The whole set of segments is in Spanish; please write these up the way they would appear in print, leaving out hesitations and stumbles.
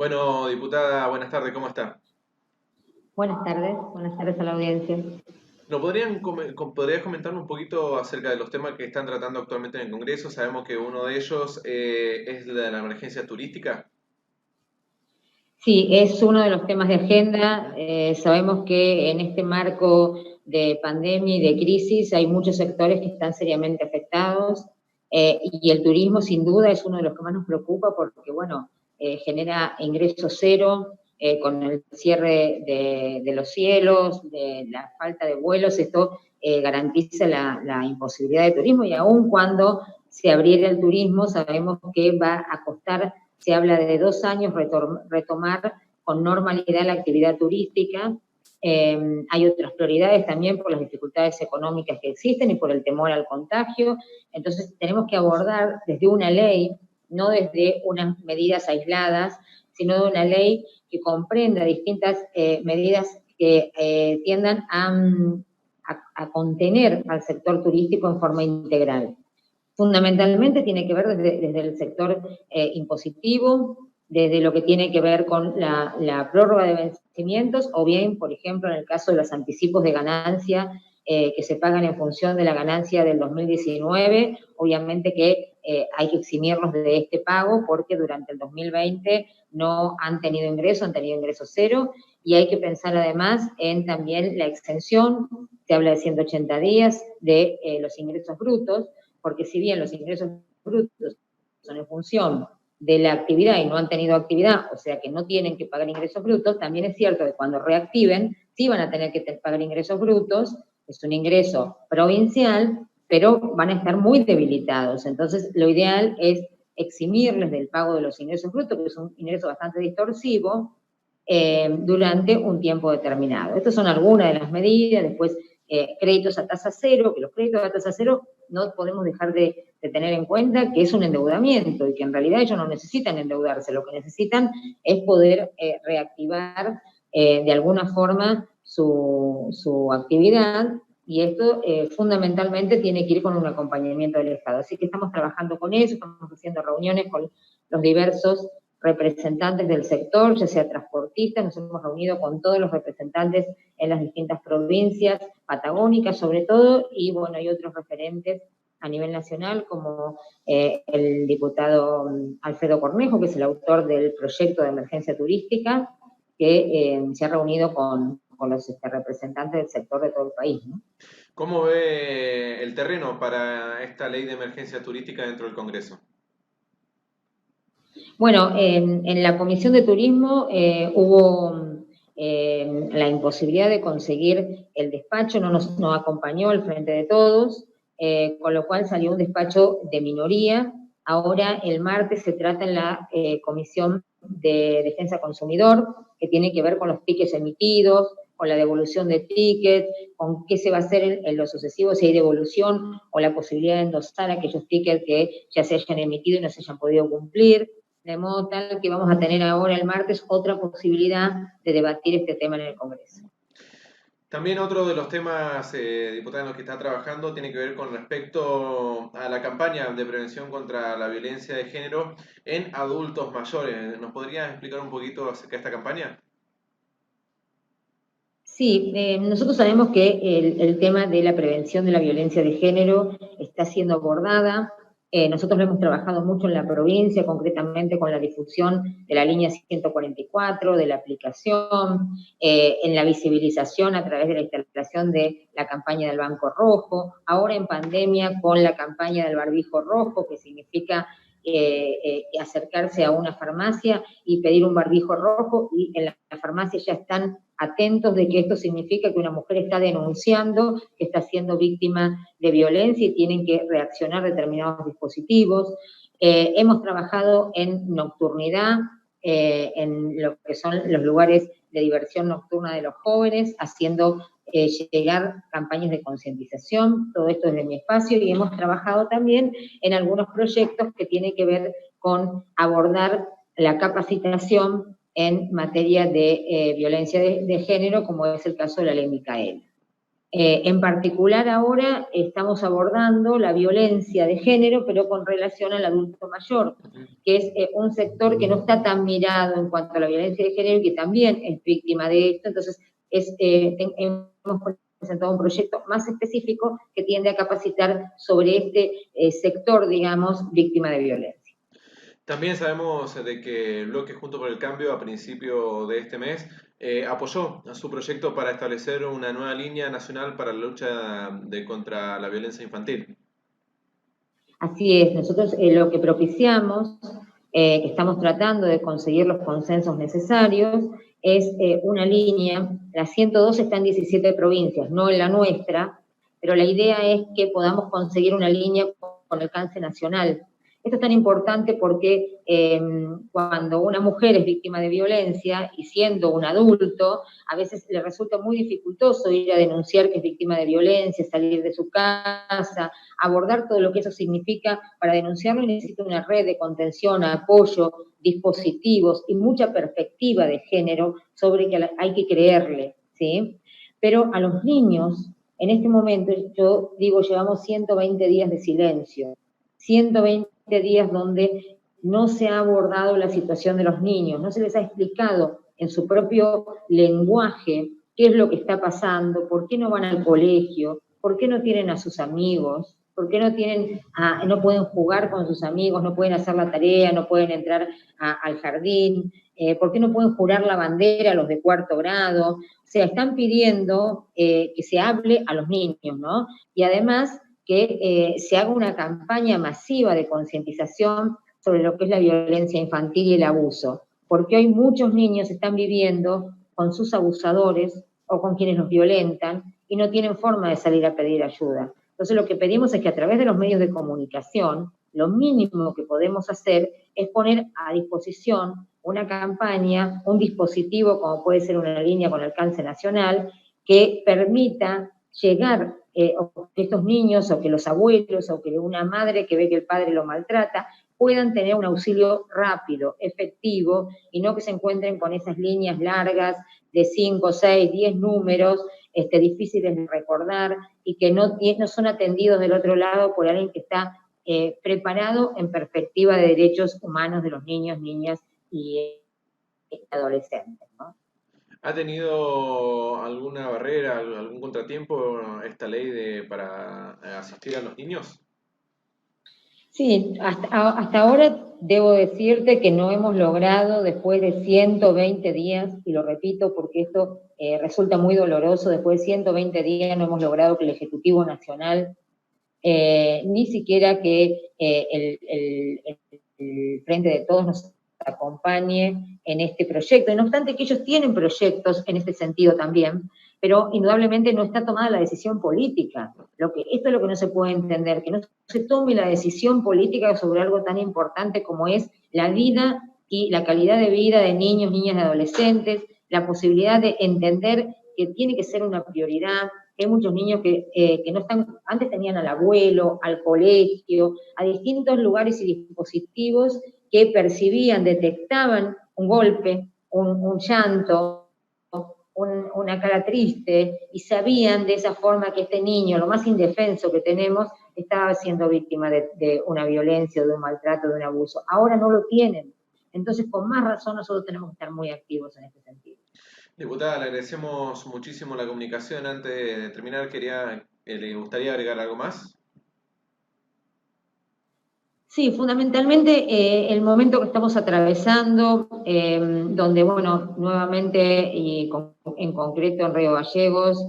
Bueno, diputada, buenas tardes, ¿cómo está? Buenas tardes a la audiencia. ¿No podrías comentarnos un poquito acerca de los temas que están tratando actualmente en el Congreso? Sabemos que uno de ellos es la de la emergencia turística. Sí, es uno de los temas de agenda. Sabemos que en este marco de pandemia y de crisis hay muchos sectores que están seriamente afectados y el turismo sin duda es uno de los que más nos preocupa porque, bueno, genera ingresos cero con el cierre de los cielos, de la falta de vuelos. Esto garantiza la imposibilidad de turismo y aun cuando se abriera el turismo sabemos que va a costar. Se habla de 2 años retomar con normalidad la actividad turística. Hay otras prioridades también por las dificultades económicas que existen y por el temor al contagio. Entonces tenemos que abordar desde una ley, no desde unas medidas aisladas, sino de una ley que comprenda distintas medidas que tiendan a contener al sector turístico en forma integral. Fundamentalmente tiene que ver desde el sector impositivo, desde lo que tiene que ver con la prórroga de vencimientos, o bien, por ejemplo, en el caso de los anticipos de ganancia que se pagan en función de la ganancia del 2019, obviamente que hay que eximirlos de este pago porque durante el 2020 no han tenido ingreso cero, y hay que pensar además en también la exención, se habla de 180 días de los ingresos brutos, porque si bien los ingresos brutos son en función de la actividad y no han tenido actividad, o sea que no tienen que pagar ingresos brutos, también es cierto que cuando reactiven, sí van a tener que pagar ingresos brutos, es un ingreso provincial, pero van a estar muy debilitados. Entonces, lo ideal es eximirles del pago de los ingresos brutos, que es un ingreso bastante distorsivo, durante un tiempo determinado. Estas son algunas de las medidas. Después, créditos a tasa cero, que los créditos a tasa cero no podemos dejar de tener en cuenta que es un endeudamiento y que en realidad ellos no necesitan endeudarse, lo que necesitan es poder reactivar de alguna forma su actividad, y esto fundamentalmente tiene que ir con un acompañamiento del Estado. Así que estamos trabajando con eso, estamos haciendo reuniones con los diversos representantes del sector, ya sea transportistas. Nos hemos reunido con todos los representantes en las distintas provincias, patagónicas sobre todo, y bueno, hay otros referentes a nivel nacional, como el diputado Alfredo Cornejo, que es el autor del proyecto de emergencia turística, que se ha reunido con los representantes del sector de todo el país, ¿no? ¿Cómo ve el terreno para esta ley de emergencia turística dentro del Congreso? Bueno, en la Comisión de Turismo hubo la imposibilidad de conseguir el despacho, no acompañó el Frente de Todos, con lo cual salió un despacho de minoría. Ahora el martes se trata en la Comisión de Defensa Consumidor, que tiene que ver con los tickets emitidos, con la devolución de tickets, con qué se va a hacer en lo sucesivo, si hay devolución o la posibilidad de endosar aquellos tickets que ya se hayan emitido y no se hayan podido cumplir, de modo tal que vamos a tener ahora el martes otra posibilidad de debatir este tema en el Congreso. También otro de los temas, diputada, en los que está trabajando tiene que ver con respecto a la campaña de prevención contra la violencia de género en adultos mayores. ¿Nos podrías explicar un poquito acerca de esta campaña? Sí, nosotros sabemos que el tema de la prevención de la violencia de género está siendo abordada. Nosotros lo hemos trabajado mucho en la provincia, concretamente con la difusión de la línea 144, de la aplicación, en la visibilización a través de la instalación de la campaña del Banco Rojo, ahora en pandemia con la campaña del barbijo rojo, que significa acercarse a una farmacia y pedir un barbijo rojo, y en la farmacia ya están atentos de que esto significa que una mujer está denunciando que está siendo víctima de violencia y tienen que reaccionar determinados dispositivos. Hemos trabajado en nocturnidad, en lo que son los lugares de diversión nocturna de los jóvenes, haciendo llegar campañas de concientización, todo esto desde mi espacio, y hemos trabajado también en algunos proyectos que tienen que ver con abordar la capacitación en materia de violencia de género, como es el caso de la ley Micaela. En particular ahora estamos abordando la violencia de género, pero con relación al adulto mayor, que es un sector que no está tan mirado en cuanto a la violencia de género y que también es víctima de esto. Entonces, hemos presentado un proyecto más específico que tiende a capacitar sobre este sector, digamos, víctima de violencia. También sabemos de que el Bloque Junto por el Cambio a principio de este mes apoyó a su proyecto para establecer una nueva línea nacional para la lucha contra la violencia infantil. Así es, nosotros lo que propiciamos, que estamos tratando de conseguir los consensos necesarios, es una línea, la 102 está en 17 provincias, no en la nuestra, pero la idea es que podamos conseguir una línea con alcance nacional. Esto es tan importante porque cuando una mujer es víctima de violencia y siendo un adulto, a veces le resulta muy dificultoso ir a denunciar que es víctima de violencia, salir de su casa, abordar todo lo que eso significa para denunciarlo, y necesita una red de contención, apoyo, dispositivos y mucha perspectiva de género sobre que hay que creerle, ¿sí? Pero a los niños, en este momento, yo digo, llevamos 120 días de silencio, 120 días donde no se ha abordado la situación de los niños, no se les ha explicado en su propio lenguaje qué es lo que está pasando, por qué no van al colegio, por qué no tienen a sus amigos, por qué no pueden jugar con sus amigos, no pueden hacer la tarea, no pueden entrar al jardín, por qué no pueden jurar la bandera a los de 4º grado. O sea, están pidiendo que se hable a los niños, ¿no? Y además que se haga una campaña masiva de concientización sobre lo que es la violencia infantil y el abuso, porque hoy muchos niños están viviendo con sus abusadores o con quienes los violentan y no tienen forma de salir a pedir ayuda. Entonces lo que pedimos es que a través de los medios de comunicación, lo mínimo que podemos hacer es poner a disposición una campaña, un dispositivo como puede ser una línea con alcance nacional, que permita llegar o que estos niños o que los abuelos o que una madre que ve que el padre lo maltrata puedan tener un auxilio rápido, efectivo, y no que se encuentren con esas líneas largas de 5, 6, 10 números, difíciles de recordar y que no son atendidos del otro lado por alguien que está preparado en perspectiva de derechos humanos de los niños, niñas y adolescentes, ¿no? ¿Ha tenido alguna barrera, algún contratiempo esta ley para asistir a los niños? Sí, hasta ahora debo decirte que no hemos logrado, después de 120 días, y lo repito porque esto resulta muy doloroso, después de 120 días no hemos logrado que el Ejecutivo Nacional, ni siquiera que el Frente de Todos nos acompañe en este proyecto. Y no obstante que ellos tienen proyectos en este sentido también, pero indudablemente no está tomada la decisión política. Esto es lo que no se puede entender, que no se tome la decisión política sobre algo tan importante como es la vida y la calidad de vida de niños, niñas y adolescentes, la posibilidad de entender que tiene que ser una prioridad. Hay muchos niños que no están, antes tenían al abuelo, al colegio, a distintos lugares y dispositivos que percibían, detectaban un golpe, un llanto, una cara triste, y sabían de esa forma que este niño, lo más indefenso que tenemos, estaba siendo víctima de una violencia, de un maltrato, de un abuso. Ahora no lo tienen. Entonces, con más razón, nosotros tenemos que estar muy activos en este sentido. Diputada, le agradecemos muchísimo la comunicación. Antes de terminar, ¿le gustaría agregar algo más? Sí, fundamentalmente el momento que estamos atravesando, donde, bueno, nuevamente y en concreto en Río Gallegos,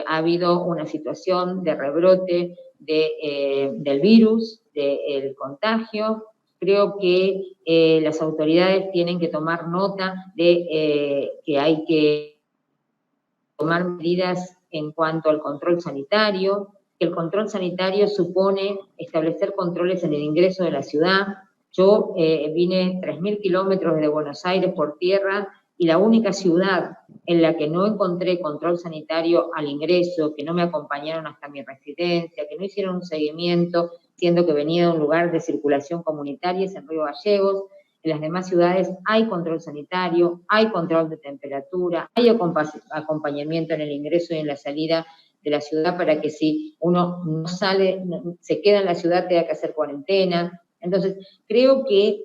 ha habido una situación de rebrote del virus, del contagio. Creo que las autoridades tienen que tomar nota de que hay que tomar medidas en cuanto al control sanitario, que el control sanitario supone establecer controles en el ingreso de la ciudad. Yo vine 3.000 kilómetros desde Buenos Aires por tierra y la única ciudad en la que no encontré control sanitario al ingreso, que no me acompañaron hasta mi residencia, que no hicieron un seguimiento, siendo que venía de un lugar de circulación comunitaria, es en Río Gallegos. En las demás ciudades hay control sanitario, hay control de temperatura, hay acompañamiento en el ingreso y en la salida de la ciudad para que si uno no sale, se queda en la ciudad, tenga que hacer cuarentena. Entonces, creo que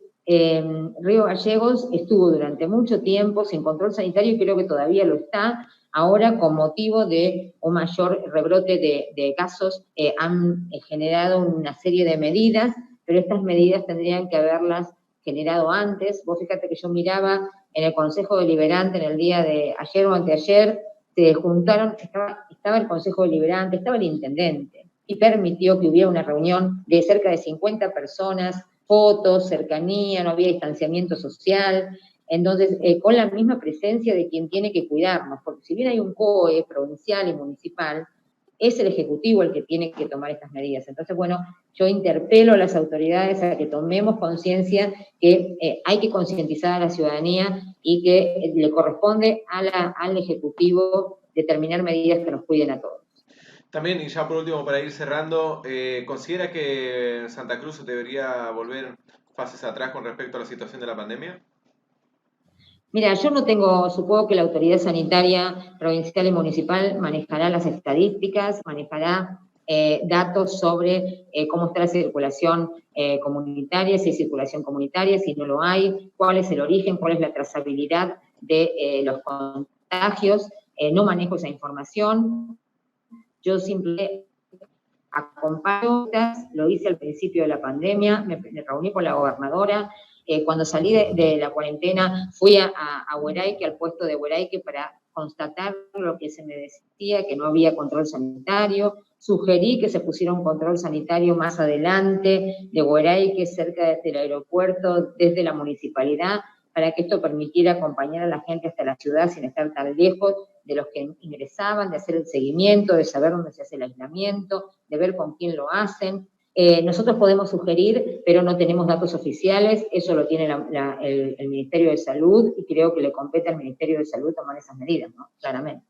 Río Gallegos estuvo durante mucho tiempo sin control sanitario y creo que todavía lo está. Ahora, con motivo de un mayor rebrote de casos, han generado una serie de medidas, pero estas medidas tendrían que haberlas generado antes. Vos fíjate que yo miraba en el Consejo Deliberante en el día de ayer o anteayer, se juntaron, estaba el Consejo Deliberante, estaba el Intendente, y permitió que hubiera una reunión de cerca de 50 personas, fotos, cercanía, no había distanciamiento social. Entonces, con la misma presencia de quien tiene que cuidarnos, porque si bien hay un COE provincial y municipal, es el Ejecutivo el que tiene que tomar estas medidas. Entonces, bueno, yo interpelo a las autoridades a que tomemos conciencia que hay que concientizar a la ciudadanía y que le corresponde al Ejecutivo determinar medidas que nos cuiden a todos. También, y ya por último, para ir cerrando, ¿considera que Santa Cruz debería volver fases atrás con respecto a la situación de la pandemia? Mira, yo no tengo, supongo que la autoridad sanitaria provincial y municipal manejará las estadísticas, manejará datos sobre cómo está la circulación comunitaria, si hay circulación comunitaria, si no lo hay, cuál es el origen, cuál es la trazabilidad de los contagios. No manejo esa información. Yo simplemente acompaño, lo hice al principio de la pandemia, me reuní con la gobernadora. Cuando salí de la cuarentena, fui a Hueraique, al puesto de Hueraique, para constatar lo que se me decía, que no había control sanitario. Sugerí que se pusiera un control sanitario más adelante de Hueraique, cerca del aeropuerto, desde la municipalidad, para que esto permitiera acompañar a la gente hasta la ciudad sin estar tan lejos de los que ingresaban, de hacer el seguimiento, de saber dónde se hace el aislamiento, de ver con quién lo hacen. Nosotros podemos sugerir, pero no tenemos datos oficiales, eso lo tiene el Ministerio de Salud y creo que le compete al Ministerio de Salud tomar esas medidas, ¿no? Claramente.